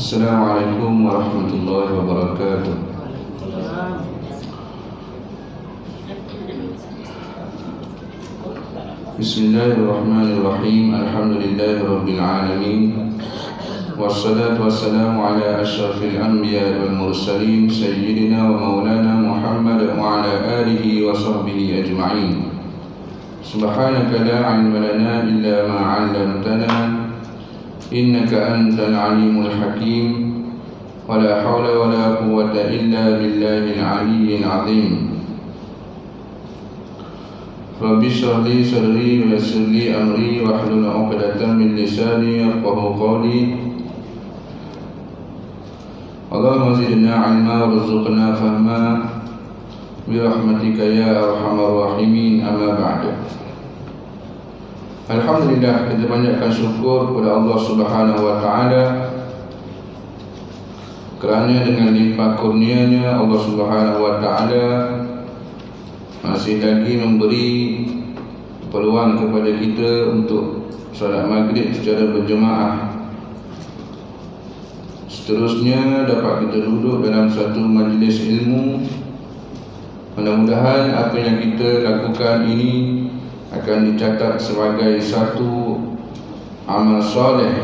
Assalamualaikum warahmatullahi wabarakatuh. Bismillahirrahmanirrahim. Alhamdulillahi rabbil alamin. Wassalatu wassalamu ala asyrafil anbiya wal mursalin sayyidina wa maulana Muhammad wa ala alihi wa sahbihi ajma'in. Subhanaka la ilma lana illa ma 'allamtana innaka antal alimul hakim. Wala hawla wala quwwata illa billahil aliyyil azim. Rabbi shrah li sadri wa yassir li amri wahlul 'uqdatam min lisani yafqahu qawli. Allahumma zidna 'ilma warzuqna fahma bi rahmatika ya arhamar rahimin. Amma ba'du. Alhamdulillah, kita banyakkan syukur kepada Allah Subhanahu wa taala kerana dengan limpah kurnia-Nya Allah Subhanahu wa taala masih lagi memberi peluang kepada kita untuk solat maghrib secara berjemaah. Seterusnya dapat kita duduk dalam satu majlis ilmu. Mudah-mudahan apa yang kita lakukan ini akan dicatat sebagai satu amal soleh,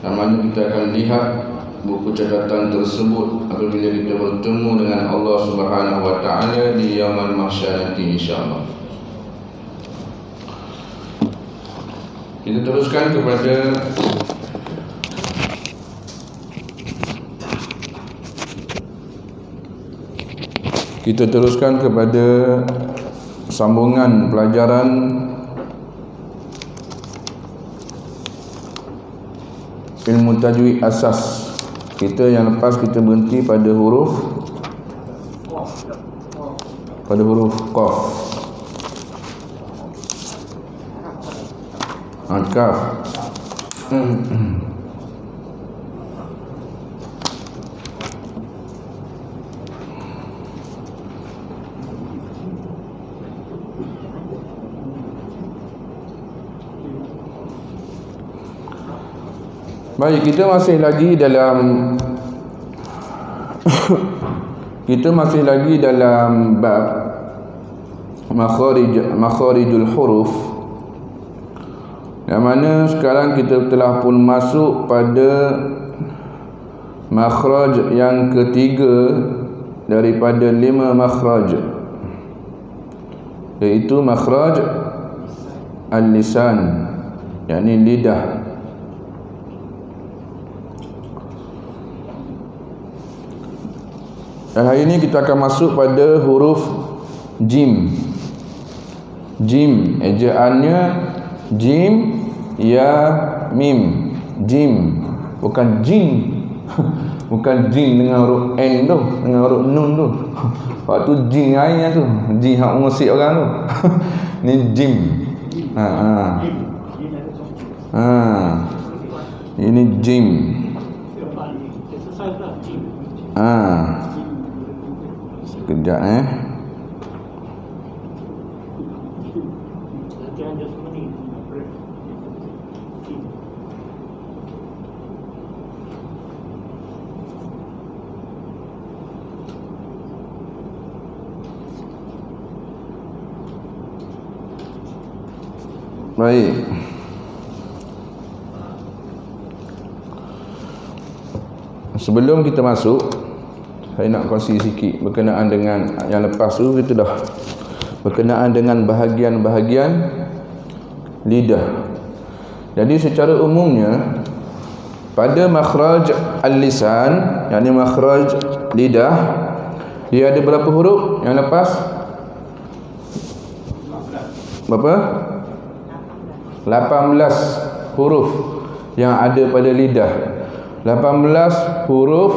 dan mana kita akan lihat buku catatan tersebut apabila kita bertemu dengan Allah Subhanahu wa taala di yaumul mahsyar nanti insyaallah. Kita teruskan kepada sambungan pelajaran ilmu tajwid asas. Kita yang lepas kita berhenti pada huruf qaf. Kaf. Baik, kita masih lagi dalam bab makharijul huruf, yang mana sekarang kita telah pun masuk pada makhraj yang ketiga daripada 5 makhraj, iaitu makhraj al-lisan, yakni lidah. Dan hari ini kita akan masuk pada huruf jim. Jim, ejaannya jim ya mim. Jim, bukan jin. Bukan jin dengan huruf n tu, dengan huruf nun tu. Waktu jin lainnya tu, jin hak mengusik orang tu. Ni jim. Ini jim. Sekejap Baik. Sebelum kita masuk, saya nak kongsi sikit berkenaan dengan yang lepas tu. Itu dah berkenaan dengan bahagian-bahagian lidah. Jadi secara umumnya pada makhraj al-lisan, yakni makhraj lidah, dia ada berapa huruf yang lepas? Berapa? 18 huruf yang ada pada lidah. 18 huruf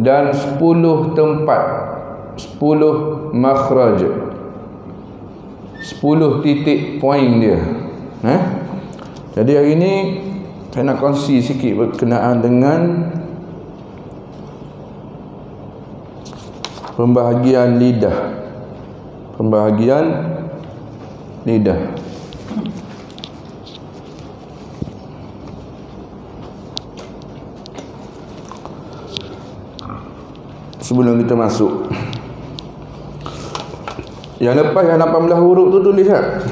dan 10 tempat, 10 makhraj, 10 titik poin dia. Jadi hari ini saya nak kongsi sikit berkenaan dengan pembahagian lidah. Pembahagian lidah. sebelum kita masuk. Yang lepas yang 18 huruf tu tulis tak?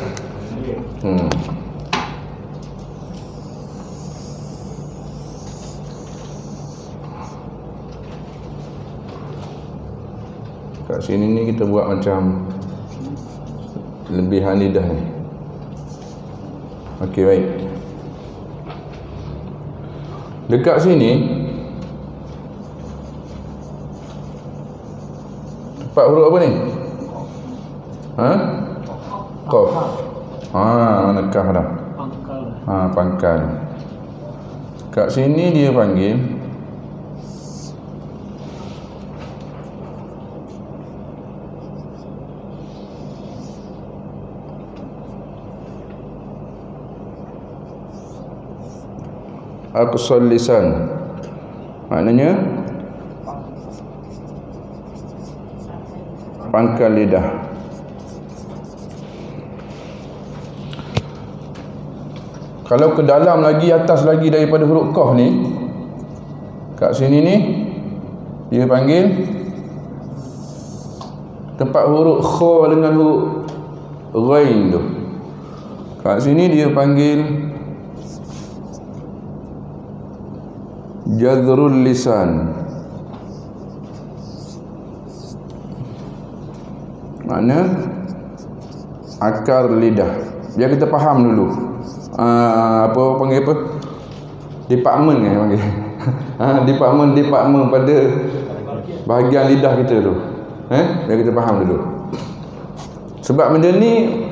Kat sini ni kita buat macam lebihan lidah ni. Okey, baik. Dekat sini tempat huruf apa ni? Qaf. Mana kaf dah? Pangkal. Kat sini dia panggil aqsal lisan. Maknanya pangkal lidah. Kalau ke dalam lagi, atas lagi daripada huruf qaf ni, kat sini ni dia panggil tempat huruf kha dengan huruf ghain tu. Kat sini dia panggil jadrul lisan. Makna akar lidah. Biar kita faham dulu. Apa panggil apa? Department kan panggil. Department pada bahagian lidah kita tu. Biar kita faham dulu. Sebab benda ni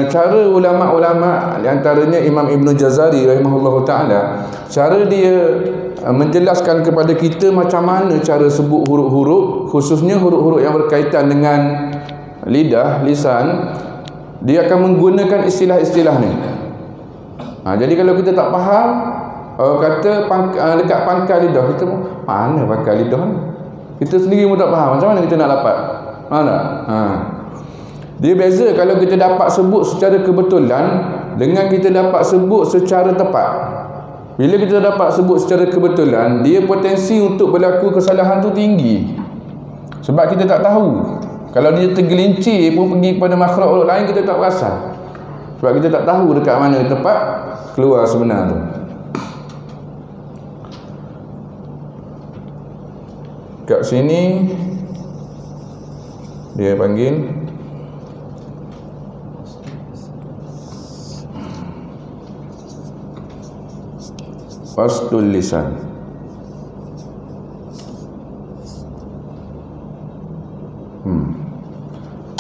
cara ulama-ulama, di antaranya Imam Ibn Jazari rahimahullahu taala, cara dia menjelaskan kepada kita macam mana cara sebut huruf-huruf, khususnya huruf-huruf yang berkaitan dengan lidah, lisan, dia akan menggunakan istilah-istilah ni. Jadi kalau kita tak faham, kata dekat pangkal lidah, kita mana pangkal lidah ni? Kita sendiri pun tak faham, macam mana kita nak dapat? Mana? Dia beza kalau kita dapat sebut secara kebetulan dengan kita dapat sebut secara tepat. Bila kita dapat sebut secara kebetulan, dia potensi untuk berlaku kesalahan tu tinggi. Sebab kita tak tahu. Kalau dia tergelincir pun pergi kepada makhraj huruf lain, kita tak perasan. Sebab kita tak tahu dekat mana tempat keluar sebenar tu. Kat sini dia panggil wastul lisan.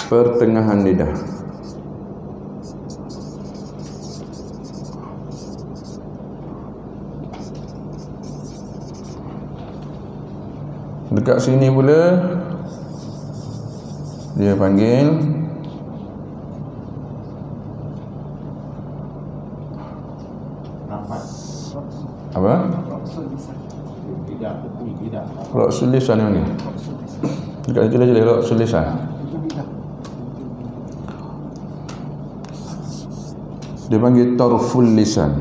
Pertengahan lidah. Dekat sini pula dia panggil apa? Ra'sul lisan ni. Dekat situ je ra'sul lisan. Dia panggil tarful lisan.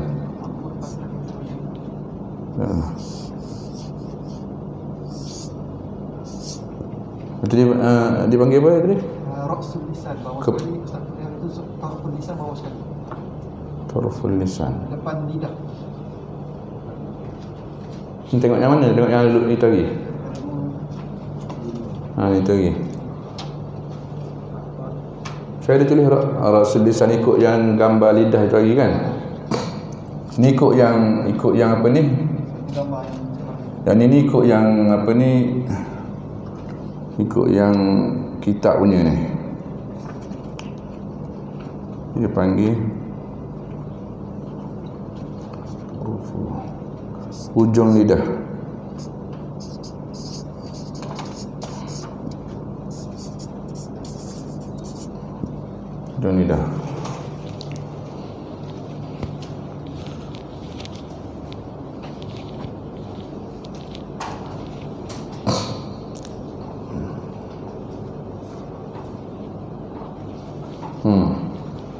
Dia panggil apa tadi? Ra'sul lisan. Bawah sekali. Yang itu tarful lisan bawah sekali. Tarful lisan. Depan lidah. Tengok yang mana? Tengok yang itu lagi. Itu lagi. Saya ada tulis ra'sul lisan ikut yang gambar lidah itu lagi kan. Ni ikut yang apa ni? Gambar yang ini ikut yang apa ni? Ikut yang kitab punya ni. Dia panggil ujung lidah. Ujung lidah.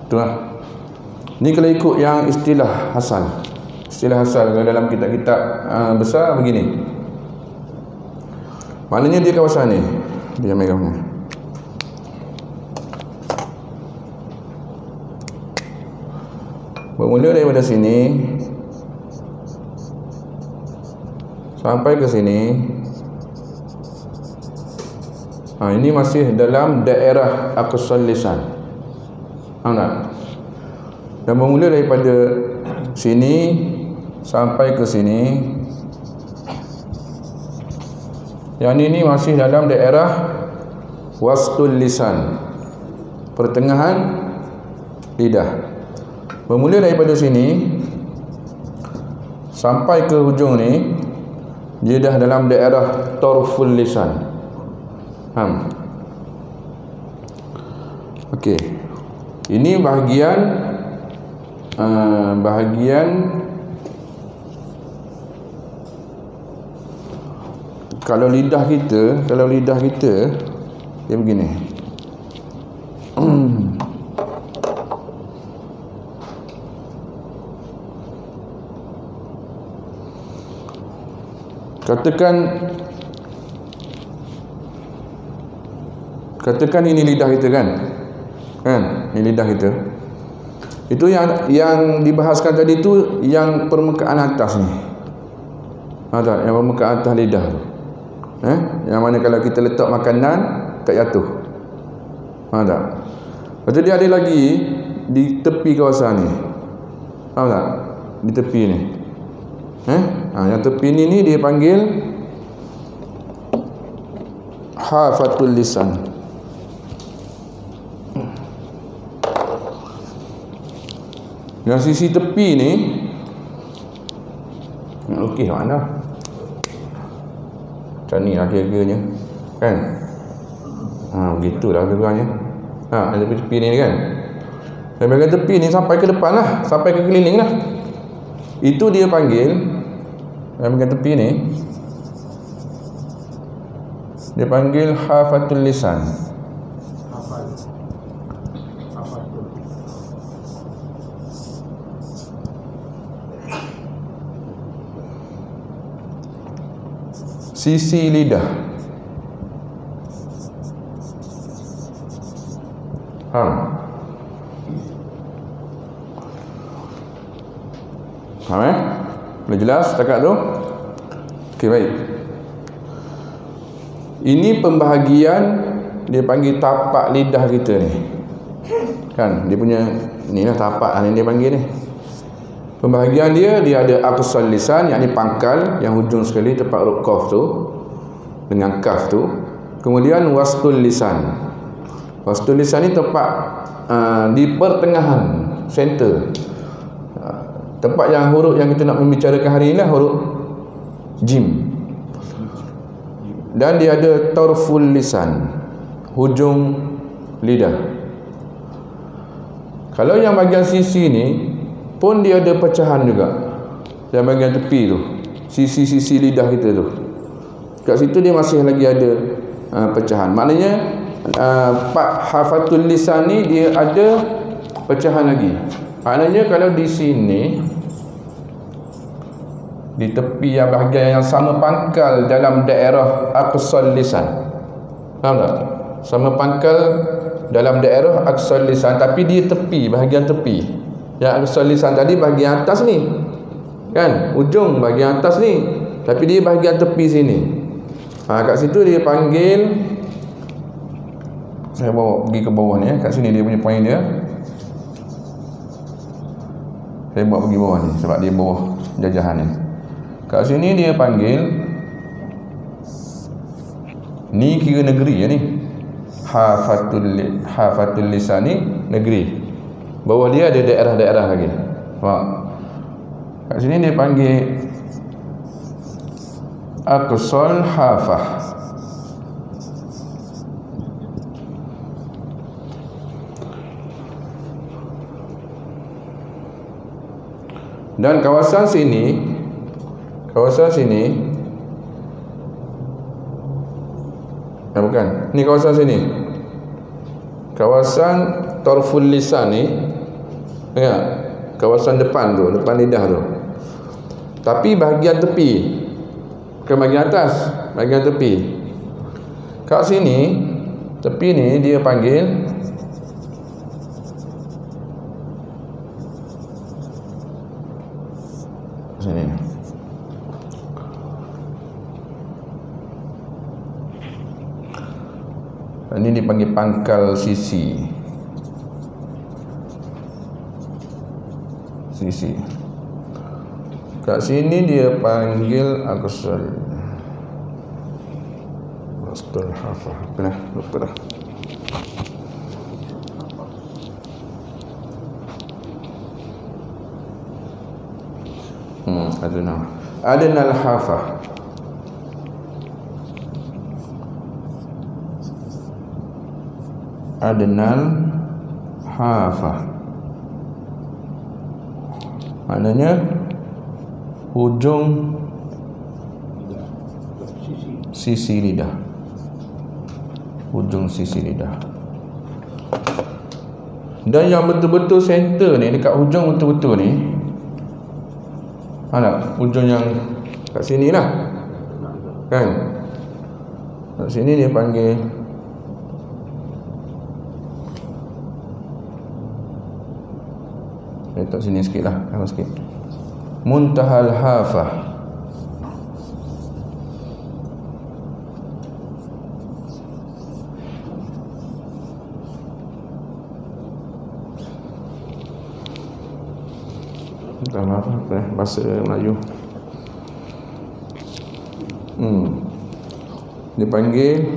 Itulah. Ni kalau ikut yang istilah asal. Istilah asal dalam kitab-kitab besar begini. Maknanya dia kawasan ni. Dia megangnya. Bermula daripada sini sampai ke sini. Ini masih dalam daerah aqsal lisan. Faham tak? Dan bermula daripada sini sampai ke sini. Yang ini masih dalam daerah wastul lisan, pertengahan lidah. Bermula daripada sini sampai ke hujung ni, dia dah dalam daerah tarful lisan. Okey. Ini bahagian kalau lidah kita dia begini. Katakan ini lidah kita kan? Ini lidah kita. Itu yang dibahaskan tadi tu yang permukaan atas ni. Ada yang permukaan atas lidah tu. Yang mana kalau kita letak makanan tak jatuh. Tak? Lepas tu dia ada lagi di tepi kawasan ni. Faham tak? Di tepi ni. Yang tepi ni dia panggil hafatul lisan. Yang sisi tepi ni okey mana? Macam ni lah kira-kiranya. Kan? Begitulah kira-kiranya. Tepi ni kan? Dan bahagian tepi ni sampai ke depan lah, sampai ke keliling lah. Itu dia panggil, bahagian tepi ni dia panggil hafatul lisan. Sisi lidah. Boleh jelas setakat tu? Okey, baik. Ini pembahagian dia panggil tapak lidah kita ni. Kan? Dia punya ni lah tapak ni dia panggil ni. Pembahagian dia ada aqsal lisan, yakni pangkal yang hujung sekali tempat huruf qaf tu dengan kaf tu. Kemudian wastul lisan. Wastul lisan ni tempat di pertengahan, center. Tempat yang huruf yang kita nak membicarakan hari ini lah huruf jim. Dan dia ada tarful lisan, hujung lidah. Kalau yang bahagian sisi ni pun dia ada pecahan juga. Yang bahagian tepi tu, sisi-sisi lidah kita tu, kat situ dia masih lagi ada pecahan. Maknanya hafatul lisan ni dia ada pecahan lagi. Maknanya kalau di sini, di tepi yang bahagian yang sama pangkal dalam daerah aqsal lisan. Faham tak? Sama pangkal dalam daerah aqsal lisan, tapi dia tepi, bahagian tepi. Yang aqsal lisan tadi bahagian atas ni. Kan? Ujung bahagian atas ni. Tapi dia bahagian tepi sini. Kat situ dia panggil, saya bawa pergi ke bawah ni. Kat sini dia punya point dia. Saya bawa pergi bawah ni sebab dia bawah jajahan ni. Kat sini dia panggil, ni kira negeri ya ni. Hafatul lisan ni negeri. Bawah dia ada daerah-daerah lagi. Kat sini dia panggil aqsal hafah. Dan kawasan sini bukan, ni kawasan sini, kawasan tarful lisan ni ya, kawasan depan tu, depan lidah tu. Tapi bahagian tepi, bukan bahagian atas, bahagian tepi. Kat sini tepi ni dia panggil sini. Ini dipanggil pangkal sisi. Kat sini dia panggil aqsal hafah. Lupa dah. Adnal hafah. Adnal hafah maknanya hujung sisi lidah. Hujung sisi lidah. Dan yang betul-betul center ni, dekat hujung betul-betul ni, ada hujung yang kat sini lah, kan? Kat sini dia panggil letak sini sikit lah, sikit. Muntahal hafah. Muntahal hafah bahasa Melayu. Dia panggil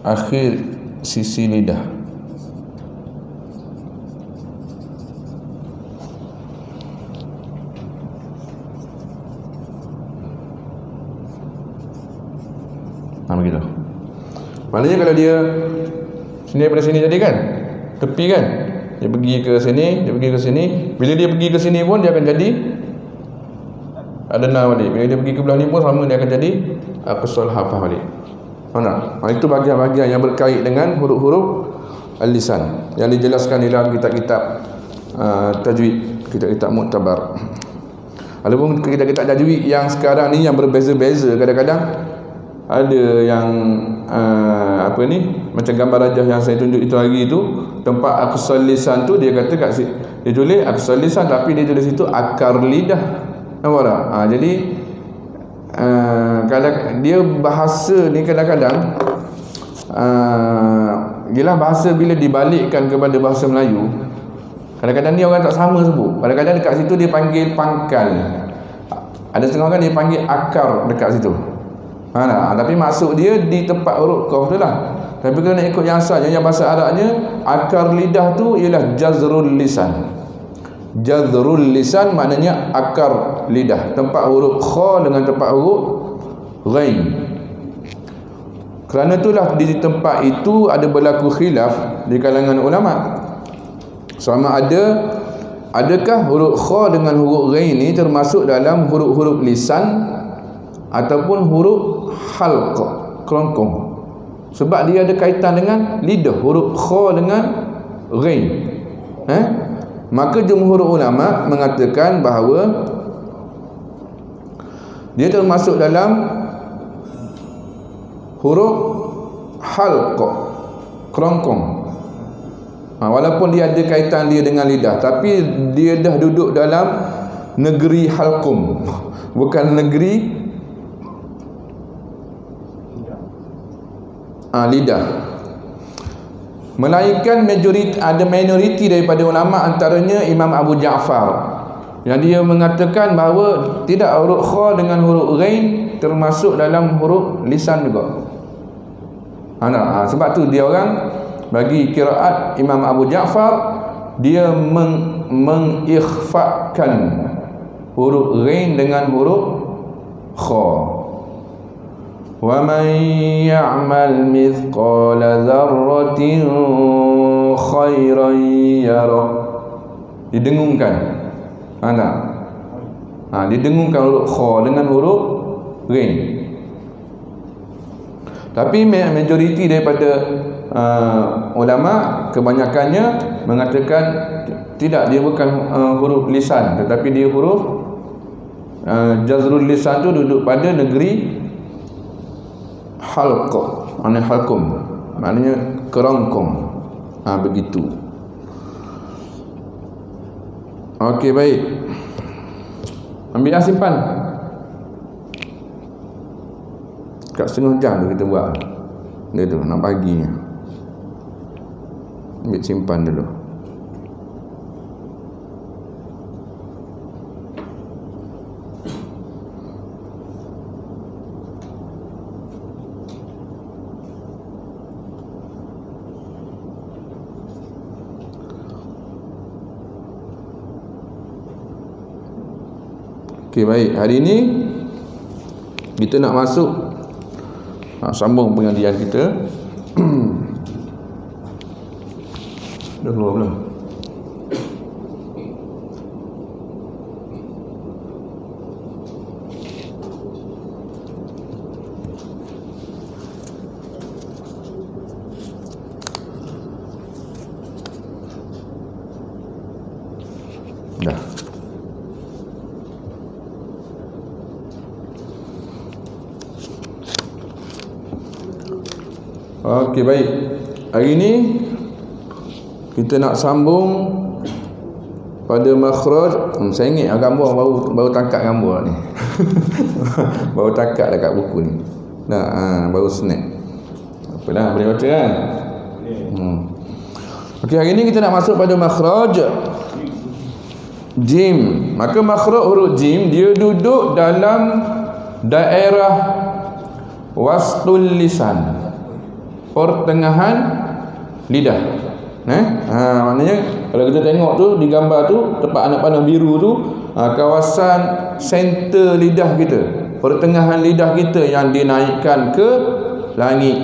akhir sisi lidah. Begitu. Maknanya kalau dia sini daripada sini tadi kan, tepi kan, dia pergi ke sini, dia pergi ke sini. Bila dia pergi ke sini pun dia akan jadi adna balik. Bila dia pergi ke belah ni pun sama, dia akan jadi aqsal hafah balik. Itu bahagian-bahagian yang berkait dengan huruf-huruf al-lisan yang dijelaskan di dalam kitab-kitab tajwid, kitab-kitab muktabar. Walaupun kitab-kitab tajwid yang sekarang ni yang berbeza-beza, kadang-kadang ada yang macam gambar rajah yang saya tunjuk itu hari itu, tempat aqsal lisan tu dia kata dia tulis aqsal lisan, tapi dia tulis situ akar lidah. Nampak tak? Jadi kadang dia bahasa ni kadang-kadang gila bahasa bila dibalikkan kepada bahasa Melayu, kadang-kadang dia orang tak sama sebut. Kadang-kadang dekat situ dia panggil pangkal, ada setengah orang dia panggil akar dekat situ. Tapi maksud dia di tempat huruf qaf tu lah. Tapi kalau nak ikut yang asalnya, yang bahasa Arabnya, akar lidah tu ialah jazrul lisan. Jazrul lisan maknanya akar lidah, tempat huruf kha dengan tempat huruf ghain. Kerana itulah di tempat itu ada berlaku khilaf di kalangan ulama, sama adakah huruf kha dengan huruf ghain ni termasuk dalam huruf-huruf lisan ataupun huruf halq, kerongkong. Sebab dia ada kaitan dengan lidah, huruf kha dengan ghain. Maka jumhur ulama mengatakan bahawa dia termasuk dalam huruf halq, kerongkong. Walaupun dia ada kaitan dia dengan lidah, tapi dia dah duduk dalam negeri halqum, bukan negeri lidah. Melainkan ada minoriti daripada ulama, antaranya Imam Abu Ja'far, yang dia mengatakan bahawa tidak, huruf kha dengan huruf ghain termasuk dalam huruf lisan juga. Sebab tu dia orang bagi qiraat Imam Abu Ja'far, dia mengikhfakan huruf ghain dengan huruf kha. Wa man ya'mal mithqala dzarratin khairan yarah. Didengungkan. Didengungkan huruf kha dengan huruf ghain. Tapi majoriti daripada ulama kebanyakannya mengatakan Tidak, dia bukan huruf lisan, tetapi dia huruf jazrul lisan tu duduk pada negeri halq, halqum, maknanya kerongkong. Begitu. Okey, baik. Ambil simpan. Kat setengah jam tu kita buat. Dia tu nak paginya. Ambil simpan dulu. Okey, baik. Hari ini kita nak masuk sambung pengajian kita. Dah keluar belum? Dah. Okey, baik. Hari ini kita nak sambung pada makhraj. Saya ingat gambar baru tangkap gambar ni. Baru tangkap dekat buku ni. Baru snap. Apalah, boleh baca kan? Okey, hari ini kita nak masuk pada makhraj jim. Maka makhraj huruf jim dia duduk dalam daerah wastul lisan, pertengahan lidah. Maknanya kalau kita tengok tu di gambar tu, tempat anak panah biru tu, kawasan center lidah kita, pertengahan lidah kita yang dinaikkan ke langit.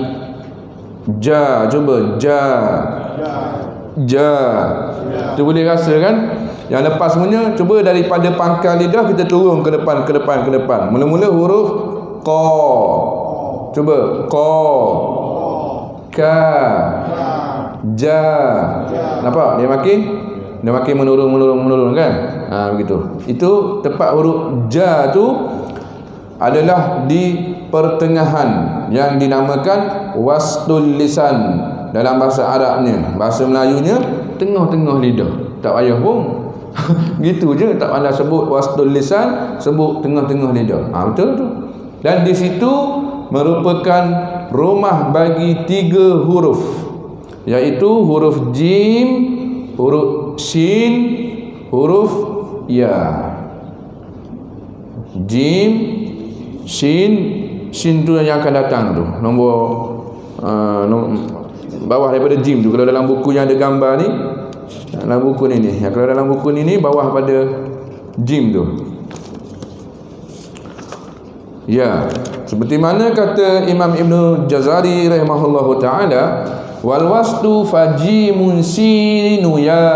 Ja, cuba ja. Tu boleh rasa kan? Yang lepas punya, cuba daripada pangkal lidah kita turun ke depan. Mula-mula huruf qa. Cuba qa, ka, ja. Nampak? Dia makin menurun kan? Begitu. Itu tempat huruf ja tu adalah di pertengahan yang dinamakan wastul lisan dalam bahasa Arabnya. Bahasa Melayunya tengah-tengah lidah. Tak payah pun. Gitu je, tak pandai sebut wastul lisan, sebut tengah-tengah lidah. Betul tu. Dan di situ merupakan rumah bagi 3 huruf, iaitu huruf jim, huruf shin, huruf ya. Jim, shin tu yang akan datang tu, nombor bawah daripada jim tu. Kalau dalam buku yang ada gambar ni, dalam buku ni kalau dalam buku ni bawah pada jim tu. Ya, seperti mana kata Imam Ibn Jazari rahimahullahu ta'ala, wal wasdu fajimun sinu ya.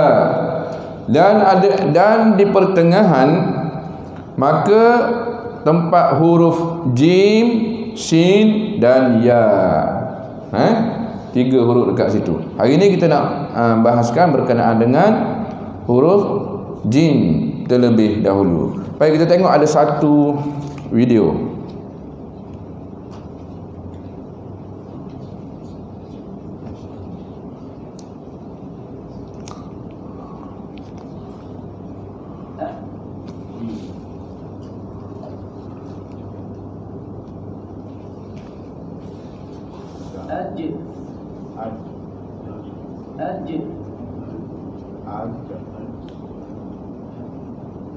Dan di pertengahan maka tempat huruf jim, shin dan ya. 3 huruf dekat situ. Hari ini kita nak bahaskan berkenaan dengan huruf jim terlebih dahulu. Baik, kita tengok ada satu video.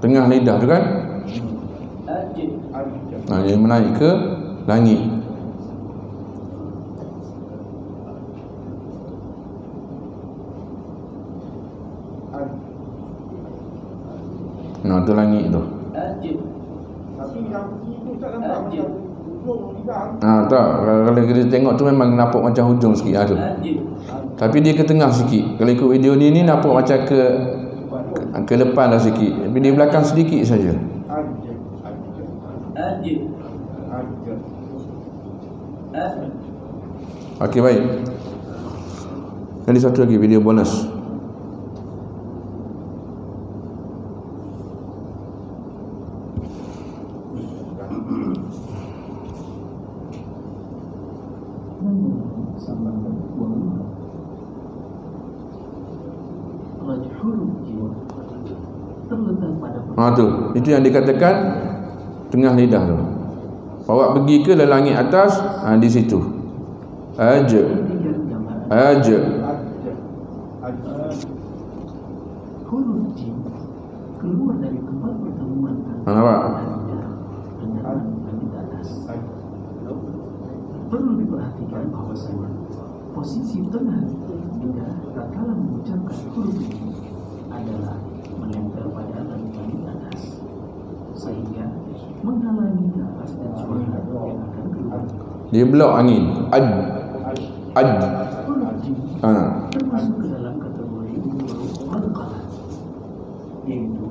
Tengah lidah tu kan? Dia menaik ke langit. Tu langit tu. Tapi yang itu tak nampak macam hujung lidah. Tak, kalau kita tengok tu memang nampak macam hujung sikit tu. Tapi dia ke tengah sikit. Kalau ikut video ni nampak macam ke depan dah sikit. Tapi di belakang sedikit saja. Okey, baik. Ada satu lagi video bonus. Tu, itu yang dikatakan tengah lidah tu. Awak pergi ke langit atas, di situ. Aja. Huruf jim keluar dari tempat pertemuan Nampak? Perlu diperhatikan bahwasanya posisi tengah hingga tatkala mengucapkan huruf ini adalah menempel pada langit atas, sehingga menghalangi nafas dan suara yang akan keluar. Dia blok angin. Ad. Huruf jim termasuk ke dalam kategori huruf qalqalah, yaitu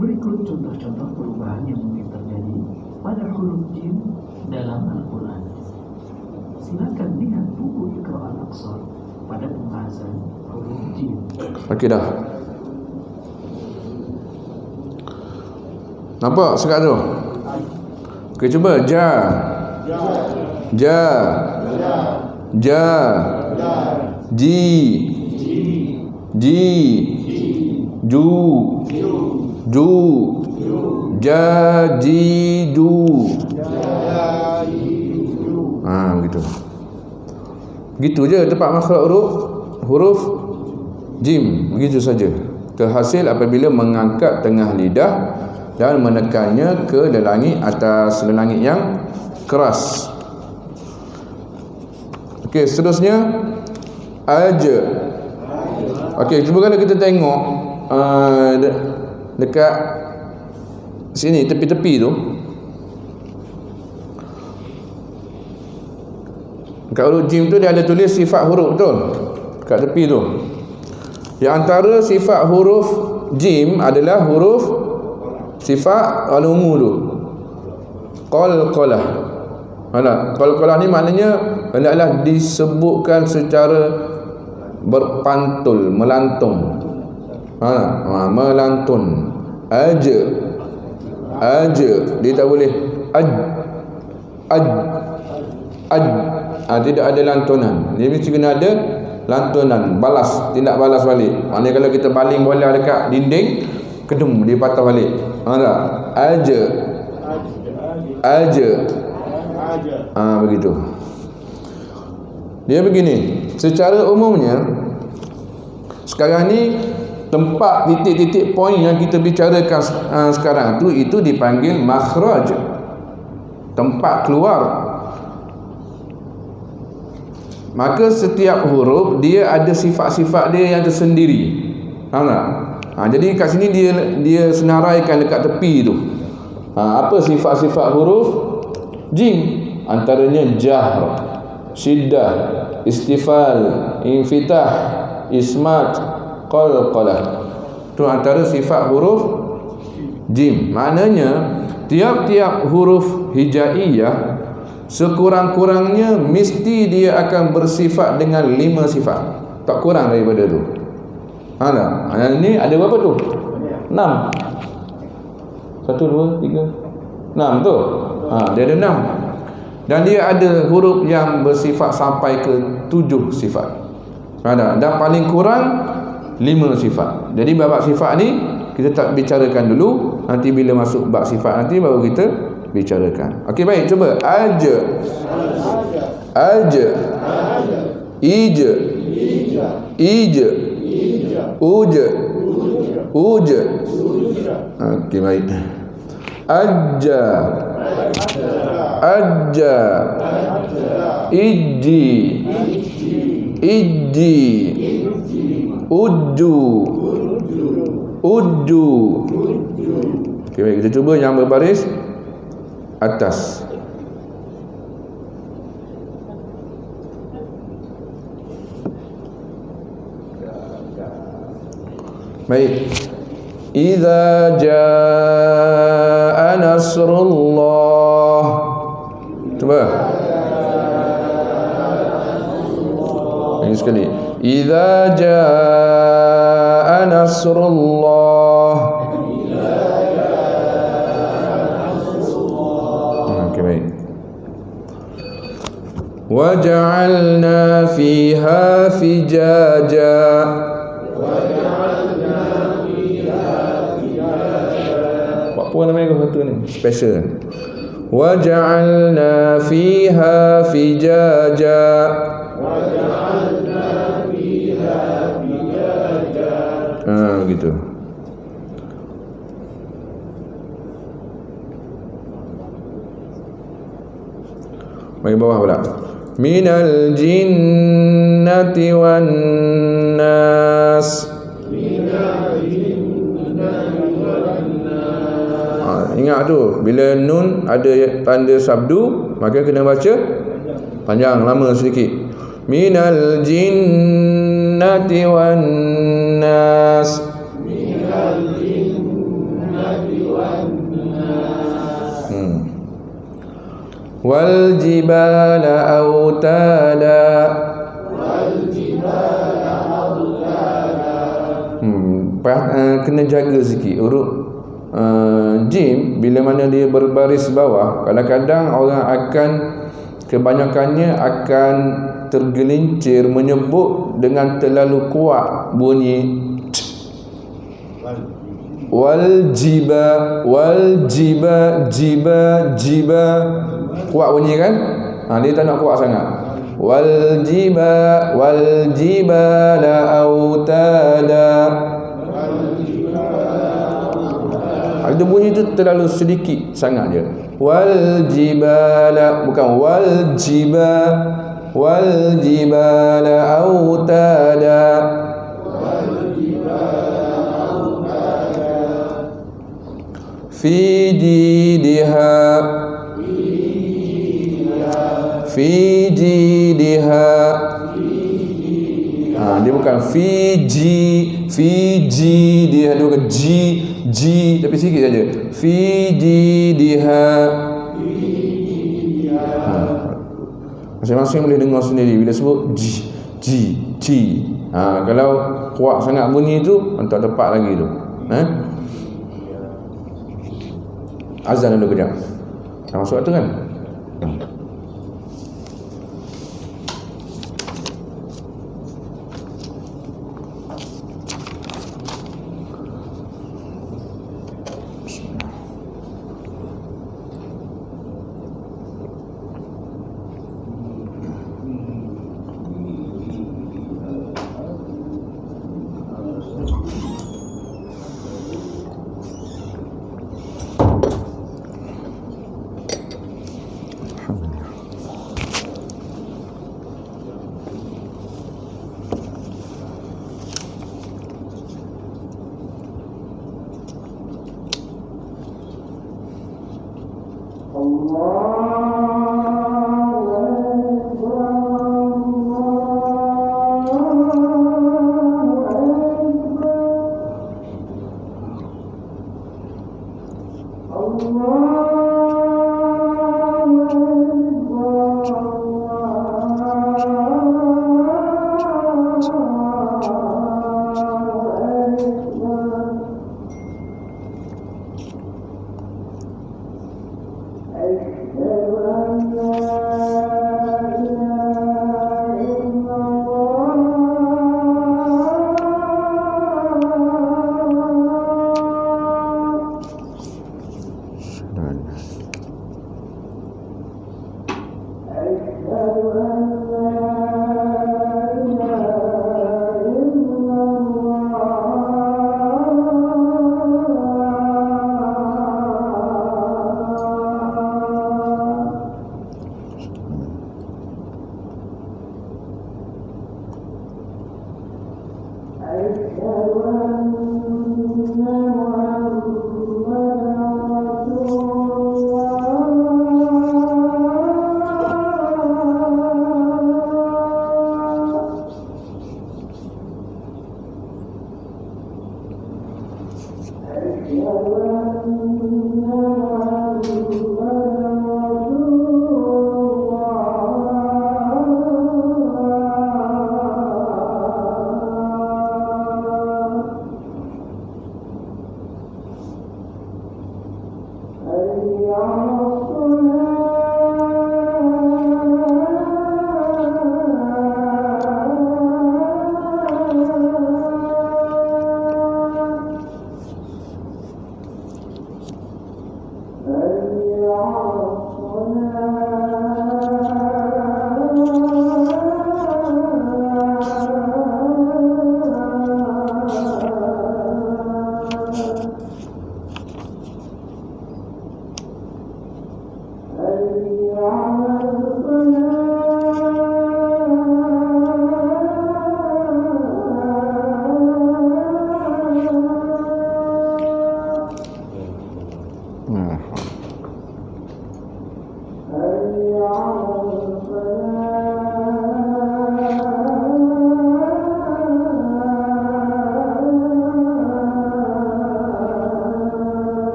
berikut contoh-contoh perubahan yang mungkin terjadi pada huruf jim dalam Al-Quran. Silakan lihat buku Iqra Al-Aqsar pada pembahasan huruf jim. Okey dah. Nampak sekat tu? Okey, cuba. Ja. Ji. Ju. Ju. Begitu. Begitu je tempat makhraj huruf jim. Begitu saja. Terhasil apabila mengangkat tengah lidah dan menekannya ke langit atas, langit yang keras. Okey, seterusnya aja. Okey, cuba kalau kita tengok dekat sini tepi-tepi tu, kat huruf jim tu dia ada tulis sifat huruf, betul? Kat tepi tu. Yang antara sifat huruf jim adalah huruf sifat al-ungu tu. Qalqalah. Qalqalah ni maknanya hendaklah disebutkan secara berpantul, melantung. Melantun. Aja. Dia tak boleh tidak ada lantunan. Dia mesti kena ada lantunan, balas, tindak balas balik. Maknanya kalau kita baling bola dekat dinding, kedum dia patah balik. Aja. Begitu. Dia begini, secara umumnya sekarang ni tempat titik-titik poin yang kita bicarakan sekarang tu, itu dipanggil makhraj, tempat keluar. Maka setiap huruf dia ada sifat-sifat dia yang tersendiri. Faham tak? Jadi kat sini dia senaraikan dekat tepi tu. Apa sifat-sifat huruf jim? Antaranya jahr, syiddah, istifal, infitah, ismat, qalqalah. Itu antara sifat huruf jim. Maknanya tiap-tiap huruf hijaiyah sekurang-kurangnya mesti dia akan bersifat dengan 5 sifat. Tak kurang daripada tu. Yang ni ada berapa tu? 6. 1, 2, 3, 6 tu. Dia ada 6. Dan dia ada huruf yang bersifat sampai ke 7 sifat. Dan paling kurang 5 sifat. Jadi bab sifat ni kita tak bicarakan dulu. Nanti bila masuk bab sifat nanti baru kita bicarakan. Okey, baik, cuba. Aja. Ija. Uja. Okey, baik. Ajja. Iji. Uju. Okey, baik, kita cuba yang berbaris atas. Baik. Idza jaa nasrullah. Cuba. Ini sekali. Idza jaa nasrullah. وجعلنا فيها فجاجا. Apa namanya kau satu ni? Special. وجعلنا فيها فجاجا. Begitu. Bagi bawah pula. Minal jinnati wan nas. Ingat tu, bila nun ada tanda sabdu, maka kena baca panjang, lama sedikit. Minal jinnati wan nas. Wal jibala autada. Kena jaga sikit huruf jim. Bila mana dia berbaris bawah, kadang-kadang orang akan, kebanyakannya akan tergelincir menyebut dengan terlalu kuat bunyi wal jiba, wal jiba, jiba, jiba, kuat bunyi kan? Dia tak nak kuat sangat. Wal jiba, wal jibala autada. Itu bunyi tu terlalu sedikit sangat je. Wal jibala, bukan wal jiba, wal jibala autada. Fi jidiha, fi jidiha. Dia bukan Fiji, Fiji, dia ada bukan G, tapi sikit saja. Fiji diha. Masing-masing boleh dengar sendiri bila sebut G. Kalau kuat sangat bunyi tu, tak tepat lagi tu. Azan dulu kejap. Masuk tu kan?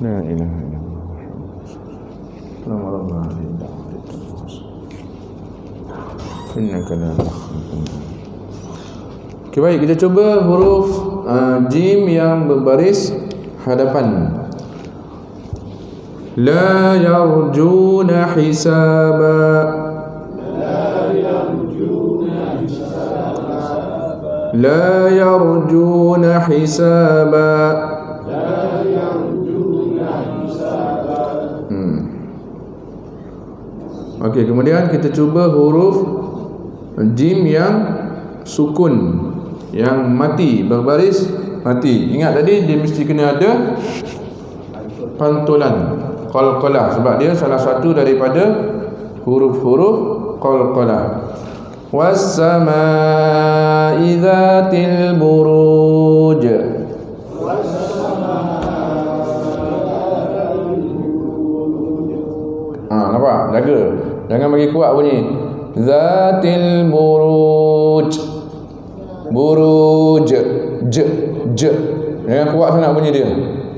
La ilaha illallah. Nama innaka la Okey, baik, kita cuba huruf jim yang berbaris hadapan. La yarjuna hisaba. La yarjuna hisaba. Okey, kemudian kita cuba huruf jim yang sukun, yang mati, berbaris mati. Ingat tadi dia mesti kena ada pantulan qalqalah, sebab dia salah satu daripada huruf-huruf qalqalah. Was-samaa'i dzatil buruj. Nampak? Jaga. Jangan bagi kuat bunyi. Zatil buruj. Buruj. J. Jangan kuat sangat bunyi dia.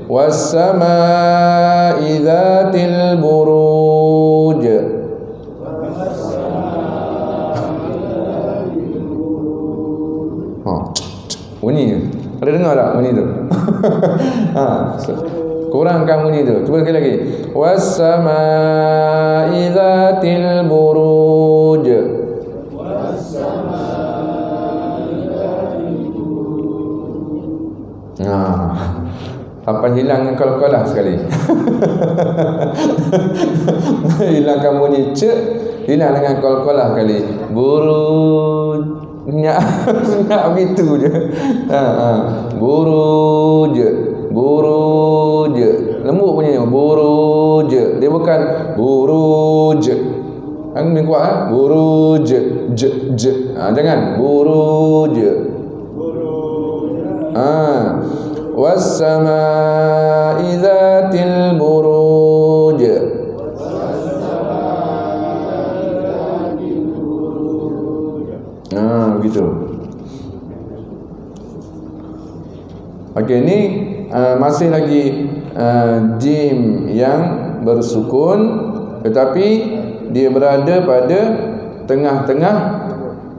Was-samaa'i dzatil buruj. Bunyi je. Ada dengar tak bunyi tu? Kurangkan bunyi tu. Cuba sekali lagi. Was-samaa'i dzatil buruj. Sampai hilang qalqalah sekali. Hilangkan bunyi c, hilang dengan qalqalah sekali. Buruj. Nyak begitu je. Buruj. Buruj. Lembut bunyinya. Buruj. Dia bukan buruj. Angin kuat buruj. J. Jangan buruj. Was-samaa'i dzatil buruj. Begitu. Okey, ni masih lagi jim yang bersukun, tetapi dia berada pada tengah-tengah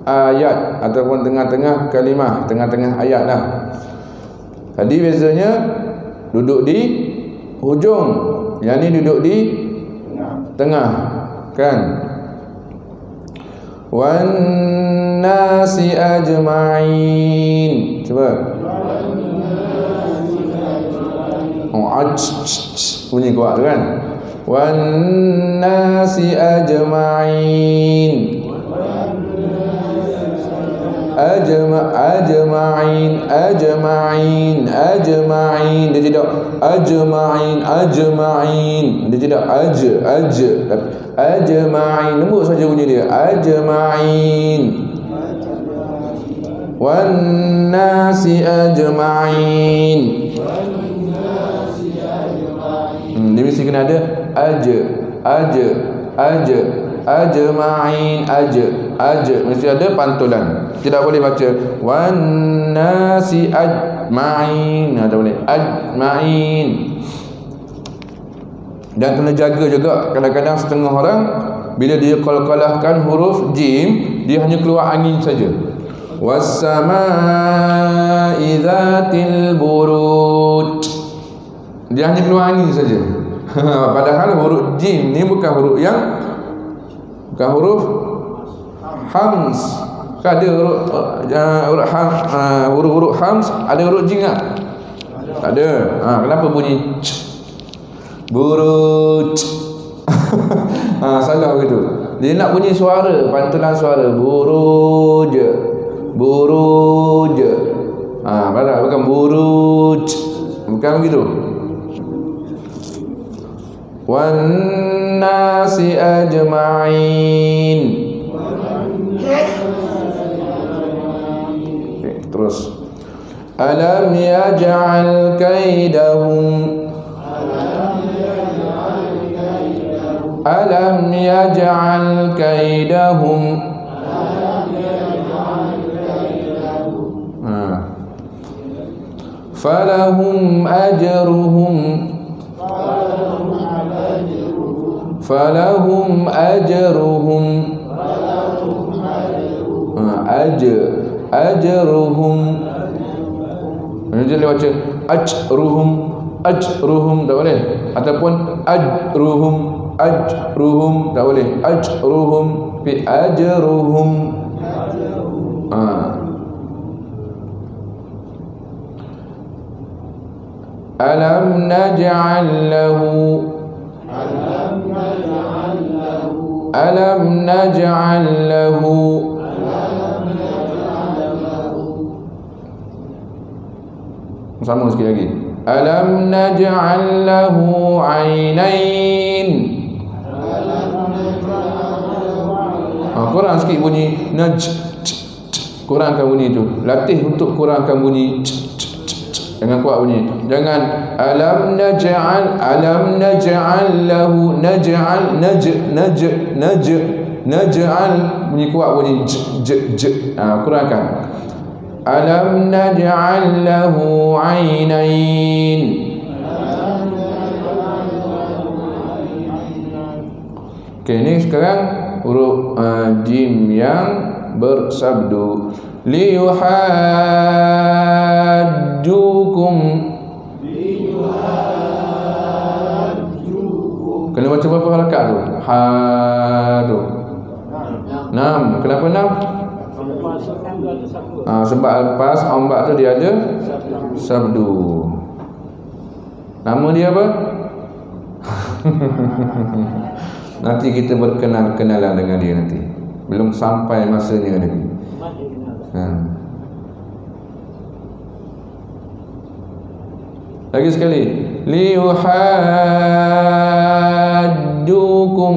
ayat ataupun tengah-tengah kalimah, tengah-tengah ayat lah. Tadi bezanya duduk di hujung, yang ni duduk di tengah, kan? Wan nasi ajma'in. Cuba. Bunyi kuat tu kan? Wan nasi ajma'in. Ajma'in. Dia tidak ajma'in. Dia tidak ajma'in. Lembut saja bunyi dia. Ajma'in. Wan nasi ajma'in. Dia mesti kena ada ajma'in. Mesti ada pantulan. Tidak boleh baca wan nasi ajma'in. Tak boleh. Ajma'in. Dan kena jaga juga, kadang-kadang setengah orang bila dia qalqalahkan huruf jim, dia hanya keluar angin saja. Was-samaa'i dzatil buruj, dia hanya keluar angin saja. Padahal huruf jim ni bukan huruf hams. Ada huruf hams, ada huruf jim tak? Tak ada. Kenapa bunyi buruj? Salah begitu. Dia nak bunyi suara, pantulan suara, buruj. Padahal bukan buruj. Bukan begitu. Wan nasi ajma'in. Okay, terus. Alam yaj'al kaidahum, alam yaj'al kaidahum, falahum ajruhum, falahum ajruhum, ajruhum. Jadi dia baca ajruhum tak boleh, ataupun ajruhum tak boleh, ajruhum fi ajruhum. Alam naj'al lahu, alam naj'al lahu, sama sekali lagi. Alam naj'al lahu 'ainain. Kurang sikit bunyi kurangkan bunyi tu. Latih untuk kurangkan bunyi. Jangan kuat bunyi. Jangan alam naj'al lahu, naj'al bunyi kuat bunyi kurangkan. Alam naj'al lahu 'ainain. Okey, ni sekarang huruf jim yang bersabdu. Liyuhajjukum, kena baca berapa harakat tu? Hadu 6. Kenapa 6? Sebab lepas ombak tu dia ada sabdu. Nama dia apa? Nanti kita berkenalan dengan dia nanti. Belum sampai masanya lagi. Lagi sekali. Liyuhajjukum,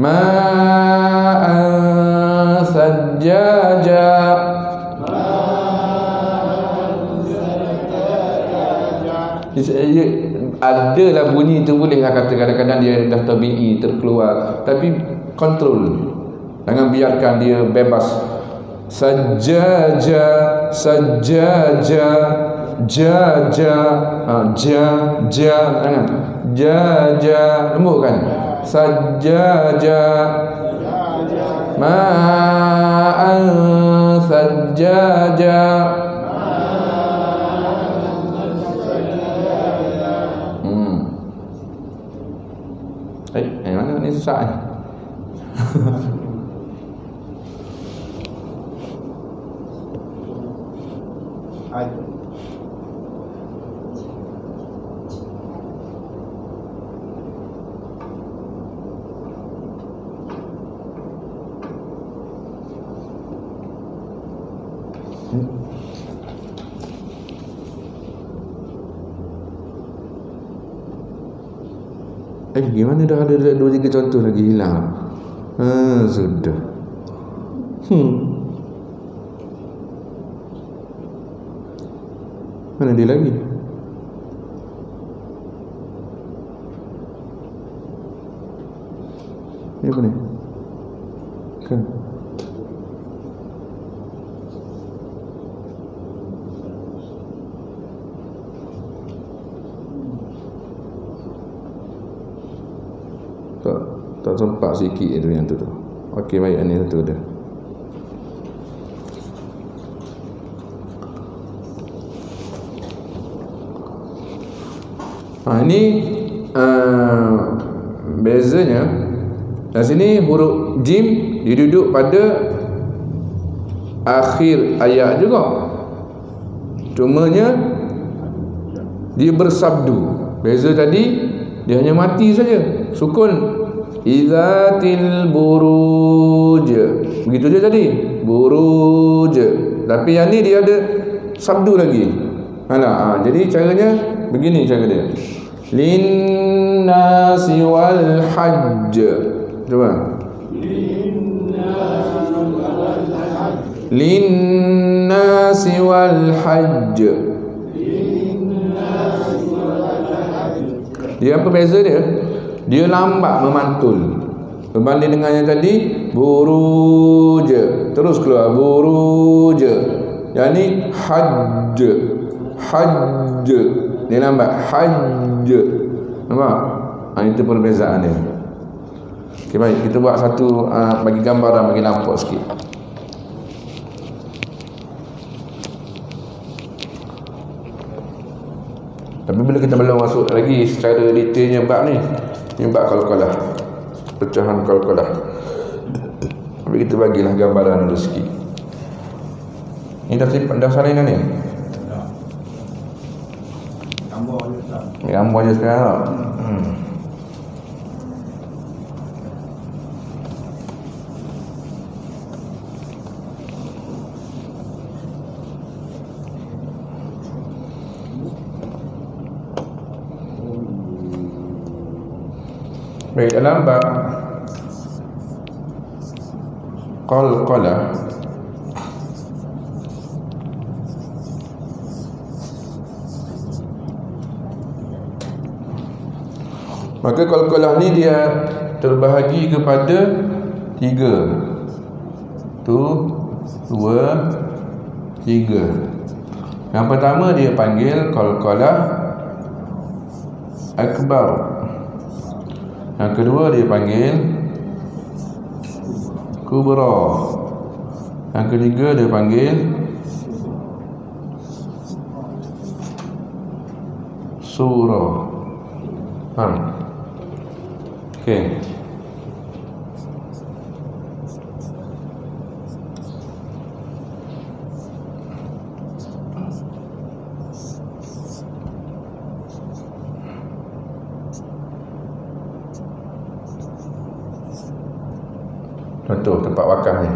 ma'an sajjaja, adalah bunyi tu bolehlah kata kadang-kadang dia dah tabi'i terkeluar, tapi kontrol, jangan biarkan dia bebas. Sajjaja, sajjaja, jaja, jangan jaja, lembutkan. Sajjaja, ma'an sajjaja. Mana ni susah ni. Gimana dah ada 2-3 contoh lagi hilang. Sudah. Mana dia lagi? Ni apa ni? Kan? tak sempat sikit tu yang tu. Okey, baik, ini satu dah. Ini bezanya di sini huruf jim dia duduk pada akhir ayat juga, cumanya dia bersabdu. Beza tadi dia hanya mati saja, sukun izatil buruj, begitu je tadi, buruj. Tapi yang ni dia ada sabdu lagi. Jadi caranya begini cara dia. Linnasi wal hajj. Cuba. Linnasi wal hajj. Dia apa beza dia? Dia lambat memantul berbanding dengan yang tadi buruj, terus keluar buruj. Yang ni hajj. Hajj dia lambat, hajj. Nampak? Itu perbezaan dia. Okey, baik, kita buat satu bagi gambaran, bagi nampak sikit. Tapi bila kita belum masuk lagi secara detailnya bab ni bab qalqalah, pecahan qalqalah. Tapi kita bagilah gambaran dulu sikit. Ini dah salinan ni. Gambar je sekarang tak? Baik, dalam bab qalqalah maka qalqalah ni dia terbahagi kepada 3. 1, 2, 3. Yang pertama dia panggil qalqalah akbar. Yang kedua dia panggil kubra. Yang ketiga dia panggil surah. Faham? Okey. Contoh tempat wakaf ni.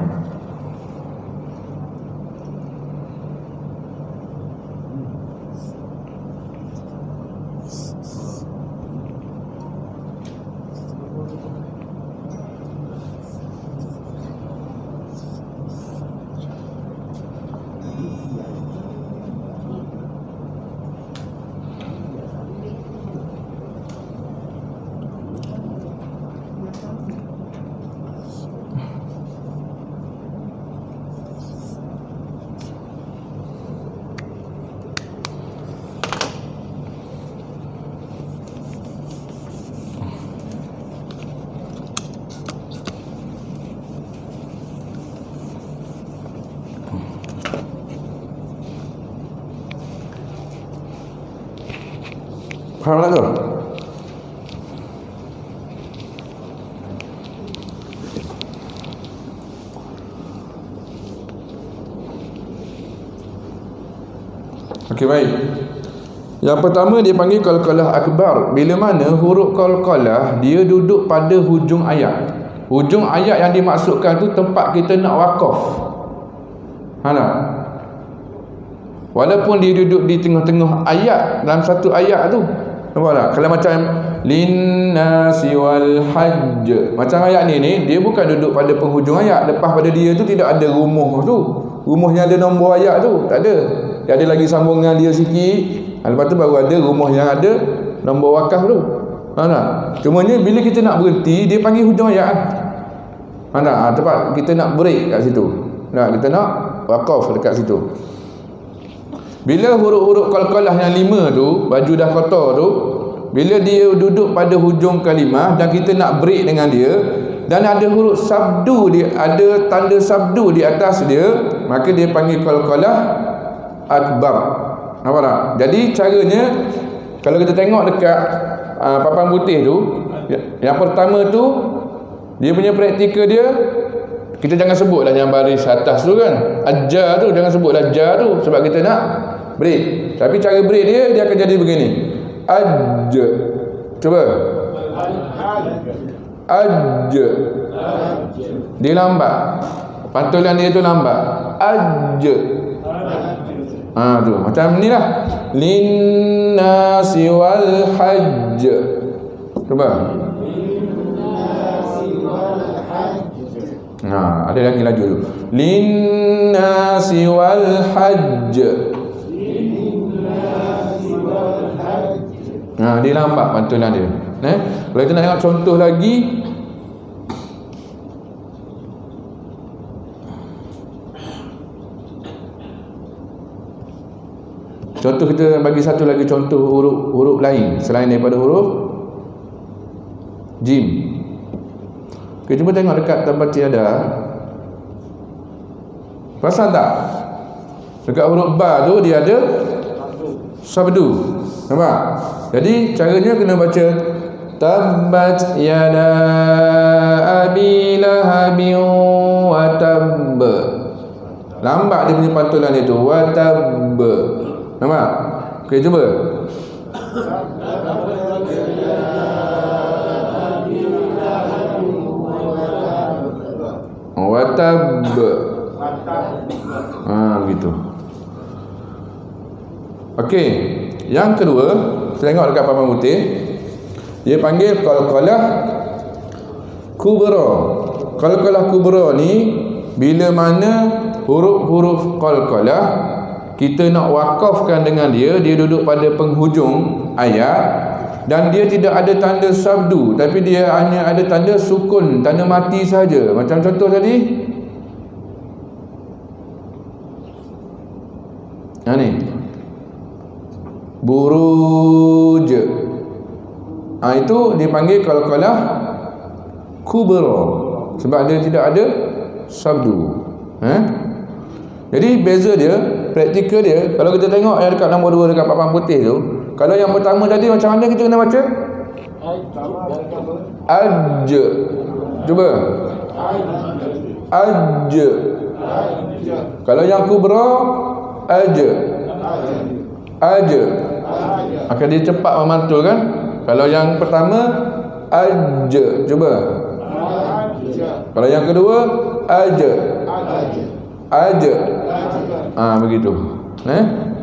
Faham tak tu? Okey, baik. Yang pertama dia panggil qalqalah akbar. Bila mana huruf qalqalah dia duduk pada hujung ayat. Hujung ayat yang dimaksudkan tu tempat kita nak wakaf. Walaupun dia duduk di tengah-tengah ayat, dalam satu ayat tu. Nampak tak? Kalau macam linnasi wal hajj, macam ayat ni dia bukan duduk pada penghujung ayat. Lepas pada dia tu tidak ada rumuh tu. Rumuhnya ada nombor ayat tu, tak ada. Dia ada lagi sambungan dia sikit. Lepas tu baru ada rumuh yang ada nombor wakaf tu. Faham tak? Cumanya bila kita nak berhenti, dia panggil hujung ayat. Faham tak? Tempat kita nak break kat situ. Kita nak wakaf dekat situ. Bila huruf-huruf qalqalah yang 5 tu, baju dah kotor tu, bila dia duduk pada hujung kalimah dan kita nak break dengan dia dan ada huruf sabdu dia, ada tanda sabdu di atas dia, maka dia panggil qalqalah akbar. Nampak tak? Jadi caranya kalau kita tengok dekat papan putih tu, yang pertama tu dia punya praktikal dia, kita jangan sebutlah yang baris atas tu kan, ajar tu, jangan sebutlah jar tu sebab kita nak break. Tapi cara break dia akan jadi begini. Aj. Cuba. Aj. Dia lambat. Pantulan dia tu lambat. Aj. Tu macam ni lah. Linnasi wal hajj. Cuba. Ada lagi laju tu. Linnasi wal hajj. Dia lambat pantulan dia. Kalau kita nak tengok contoh lagi, contoh kita bagi satu lagi contoh huruf lain selain daripada huruf jim. Kita cuba tengok dekat tempat tiada. Perasan tak? Dekat huruf ba tu dia ada sabdu. Nampak? Jadi caranya kena baca tabbat yada abi lahabin wa tabb. Lambat dia punya pantulan dia tu, wa tabb. Nampak? Okey, cuba. Wa tabb. Begitu. Okey. Yang kedua, kita tengok dekat papan putih, dia panggil qalqalah kubra. Qalqalah kubra ni bila mana huruf-huruf qalqalah kita nak wakafkan dengan dia duduk pada penghujung ayat dan dia tidak ada tanda sabdu, tapi dia hanya ada tanda sukun, tanda mati saja. Macam contoh tadi. Ni. Buruj. Itu dipanggil qalqalah kubra sebab dia tidak ada sabdu. Jadi beza dia, praktikal dia, kalau kita tengok yang dekat nombor 2 dekat papan putih tu, kalau yang pertama tadi macam mana kita kena baca? Aj. Cuba. Aj. Kalau yang kubra, aj. Aj. Akan dia cepat memantul kan? Kalau yang pertama aj. Cuba. Kalau yang kedua aj. Aj. Begitu.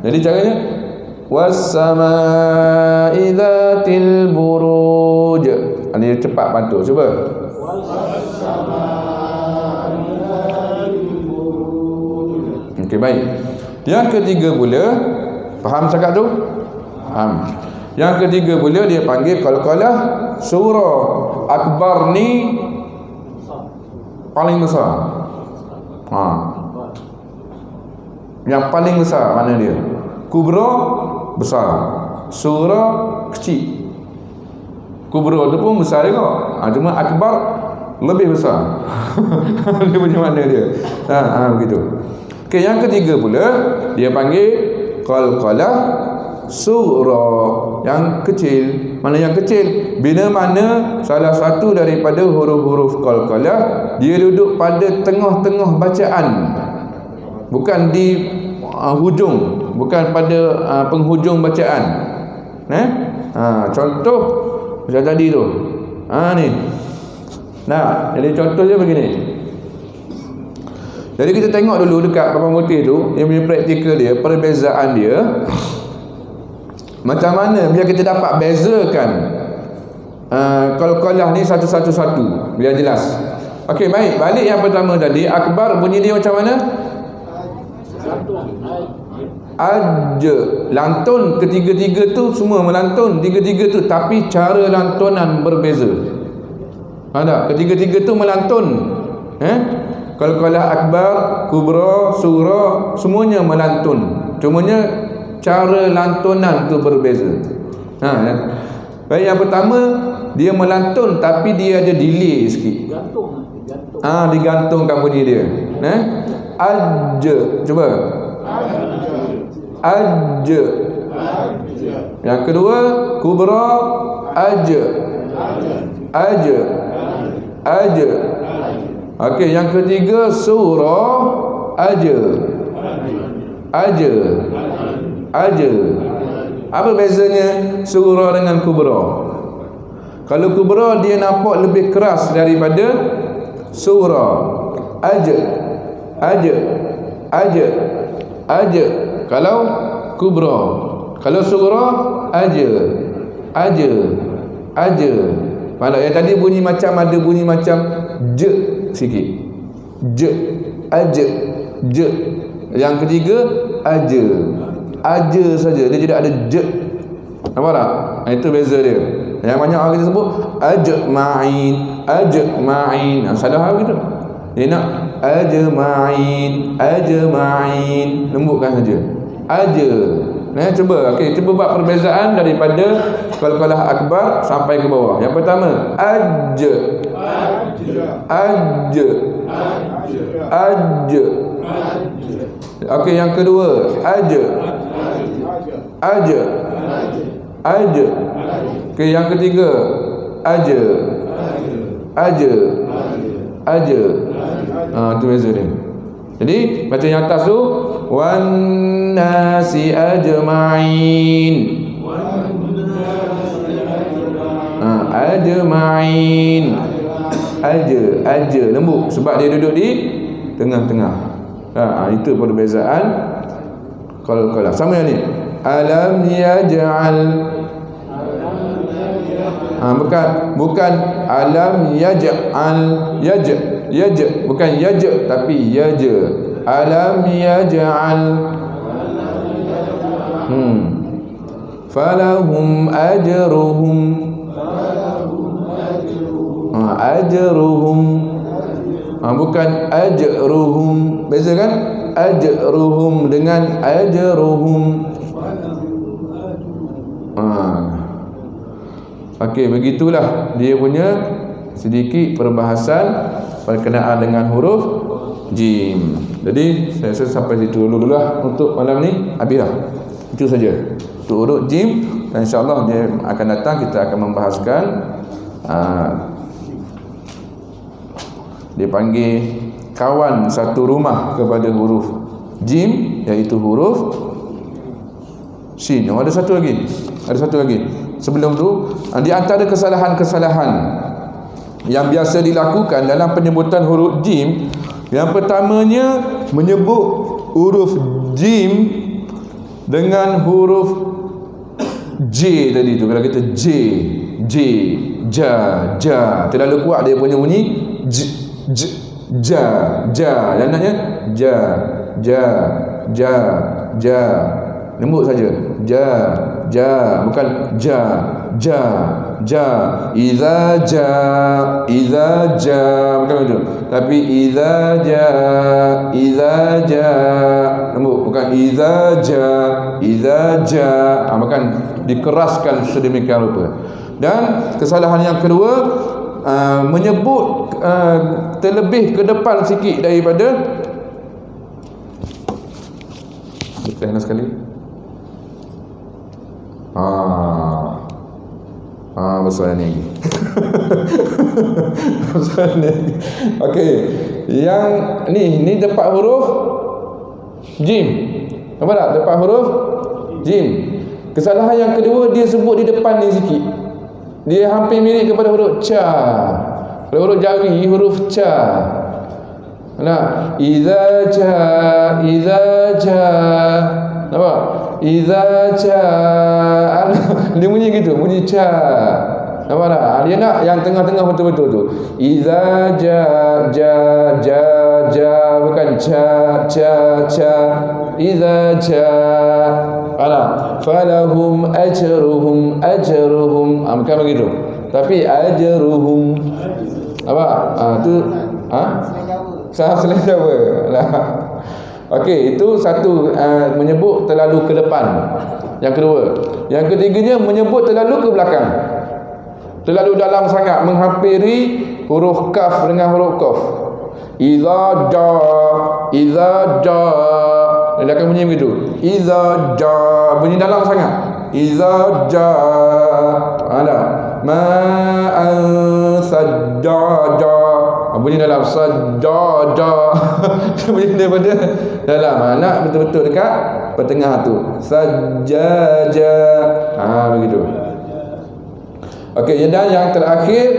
Jadi caranya was-samaa'i dzatil buruj. Dia cepat pantul. Cuba. Okey, baik. Yang ketiga pula, faham cakap tu? Faham. Yang ketiga pula dia panggil qalqalah surah. Akbar ni paling besar. Yang paling besar mana dia? Kubra besar, surah kecil. Kubra tu pun besar juga. Cuma akbar lebih besar. Dia punya mana dia. Begitu. Okey, yang ketiga pula dia panggil qalqalah surah, yang kecil. Mana yang kecil? Bila mana salah satu daripada huruf-huruf qalqalah dia duduk pada tengah-tengah bacaan, bukan di hujung, bukan pada penghujung bacaan. Contoh macam tadi tu. Ni. Jadi contohnya begini. Jadi kita tengok dulu dekat papan putih tu, dia punya praktikal dia, perbezaan dia. Macam mana biar kita dapat bezakan qalqalah ni satu-satu, biar jelas. Okey, baik. Balik yang pertama tadi, akbar bunyi dia macam mana? Aj. Lantun ketiga-tiga tu semua melantun, tiga-tiga tu, tapi cara lantunan berbeza. Ada ketiga-tiga tu melantun. Qalqalah akbar, kubra, surah, semuanya melantun. Cumanya cara lantunan tu berbeza. Baik, yang pertama dia melantun tapi dia ada delay sikit. Digantungkan bunyi dia. Aja. Cuba. Aja. Yang kedua kubra aja. Aja. Aja. Okey, yang ketiga surah aja. Aja. Aja. Apa bezanya surah dengan kubra? Kalau kubra dia nampak lebih keras daripada surah. Aja. Aja. Aja. Aja. Kalau kubra. Kalau surah aja. Aja. Aja. Malah yang tadi bunyi macam ada bunyi macam je sikit. Je. Aja. Je. Yang ketiga aja. Aja saja, dia tidak ada je. Nampak tak? Itu beza dia. Yang banyak orang kita sebut ajma'in, ajma'in. Salah gitu. Dia nak ajma'in, ajma'in. Lembutkan saja. Aja. Cuba. Okey, cuba buat perbezaan daripada qalqalah akbar sampai ke bawah. Yang pertama, aja. Aja. Aja. Okey, yang kedua, aja. Aja. Aja. Okey, yang ketiga, aja. Aja. Aja. Itu beza dia. Jadi baca yang atas tu, wan nasi ajma'in. Ajma'in. Aja lembut sebab dia duduk di tengah-tengah. Itu perbezaan qalqalah. Sama yang ni. Alam yaj'al. Bukan alam yaj'al. Bukan tapi yaja. Alam yaj'al. Falahum ajruhum. Ajruhum. Bukan ajruhum. Beza kan? Ajruhum dengan ajruhum. Okey, begitulah dia punya sedikit perbahasan berkenaan dengan huruf jim. Jadi saya rasa sampai situ dululah untuk malam ni. Habislah. Itu saja untuk huruf jim, dan insya-Allah dia akan datang kita akan membahaskan dia panggil kawan satu rumah kepada huruf jim, iaitu huruf sin. Ada satu lagi. Sebelum tu, di antara kesalahan-kesalahan yang biasa dilakukan dalam penyebutan huruf jim, yang pertamanya menyebut huruf jim dengan huruf J tadi tu. Kalau kita J, ja, terlalu kuat dia punya bunyi ja. Yang naknya ja. Lembut saja. Ja, bukan ja. Iza ja, bukan itu. Tapi iza ja. Lembut, bukan iza ja. Bukan dikeraskan sedemikian rupa. Dan kesalahan yang kedua, menyebut terlebih ke depan sikit daripada sekali. Besar ni lagi. Besar ni lagi. Okey, yang ni depan huruf jim. Nampak tak? Depan huruf jim. Kesalahan yang kedua, dia sebut di depan ni sikit. Dia hampir mirip kepada huruf ca. Kalau huruf jari, huruf ca. Nah, iza ja. Nampak? Iza ja. Dia bunyi gitu, bunyi ca. Nampak tak? Dia nak yang tengah-tengah betul-betul tu. Iza ja. Bukan ca. Iza ja. Falahum ajruhum. Bukan begitu. Tapi ajruhum. Apa? Tu selain Jawa. Okey, itu satu, menyebut terlalu ke depan. Yang kedua. Yang ketiganya, menyebut terlalu ke belakang. terlalu dalam sangat menghampiri huruf kaf dengan huruf qaf. Idza ja dia akan bunyi begitu. Idza ja bunyi dalam sangat. Idza ja ada ma sajjaja bunyi dalam sajjaja bunyi daripada dalam. Nak betul-betul dekat pertengah tu. Sajjaja. Begitu. Okey, dan yang terakhir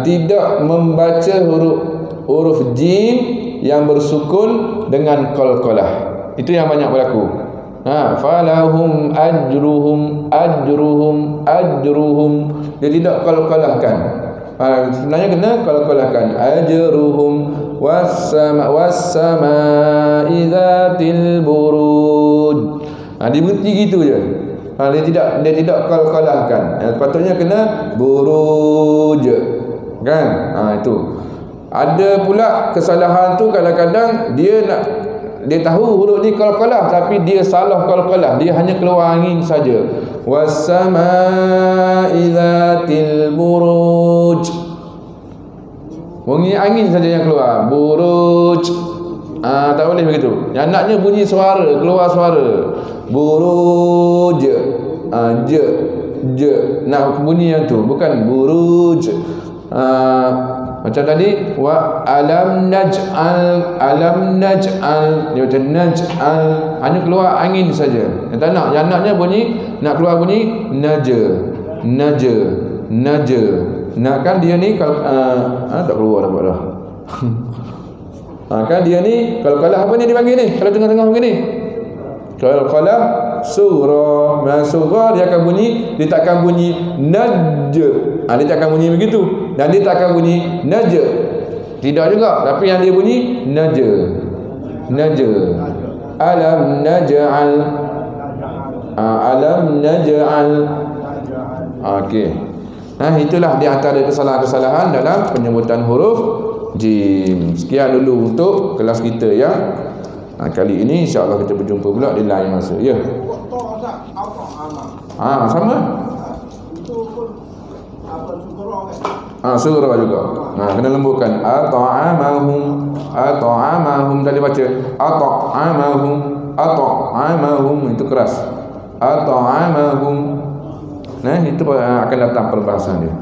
tidak membaca huruf jim yang bersukun dengan qalqalah. Itu yang banyak berlaku. Falahum ajruhum. Dia tidak qalqalahkan. Sebenarnya kena qalqalahkan. Ajruhum was-sama'i dzatil buruj. Dia berhenti gitu je. Dia tidak qalqalahkan. Sepatutnya kena buruj. Kan? Itu. Ada pula kesalahan tu kadang-kadang dia tahu huruf ni qalqalah tapi dia salah qalqalah, dia hanya keluar angin saja. Was-sama'i dzatil buruj. Bunyi angin saja yang keluar. Buruj. Tak boleh begitu. Yang naknya bunyi suara, keluar suara. Buruj. Je. Nak bunyi yang tu, bukan buruj. Macam tadi wa alam naj'al dia macam naj'al hanya keluar angin saja. Yang tak nak, yang naknya bunyi, nak keluar bunyi naja. Nak kan dia ni kalau tak keluar dapat dah. Kan dia ni kalau kalah apa ni dipanggil ni? Kalau tengah-tengah begini. Kalau kalah surah, surah dia akan bunyi, dia tak akan bunyi naj. Dia tak akan bunyi begitu. Dan dia tak akan bunyi naj. Tidak juga, tapi yang dia bunyi naj. Alam naj'al. Okey. Itulah di antara kesalahan-kesalahan dalam penyebutan huruf jim. Sekian dulu untuk kelas kita yang kali ini, insya-Allah kita berjumpa pula di lain masa. Ya. Sama. Itu pun surah kan? Surah juga. Kena lembutkan. At'amahum tadi baca. At'amahum itu keras. At'amahum. Itu akan datang perbahasan dia.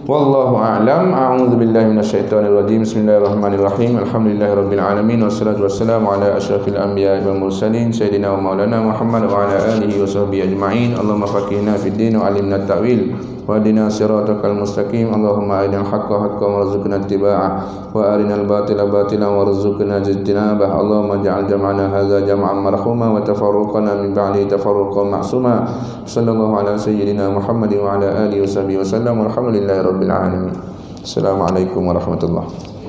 Wallahu a'lam. A'udzu billahi minasyaitonir rajim. Bismillahirrahmanirrahim. Alhamdulillahirabbil alamin wassalatu wassalamu ala asyrafil anbiya'i wal mursalin sayyidina wa maulana Muhammad wa ala alihi wa sahbihi ajma'in. Allahumma faqihna fid din wa 'allimna at-ta'wil wa hadina siratal mustaqim. Allahumma arinal haqqa haqqan warzuqna ittiba'ah wa arinal batila batilan warzuqna ijtinabah. Allahumma ij'al jam'ana hadza jam'an marhuma wa tafarruqana min ba'di tafarruqan ma'suma. Sallallahu ala sayyidina Muhammad wa ala alihi wa sahbihi wa sallam. Walhamdulillahi rabbil alamin. Assalamualaikum warahmatullahi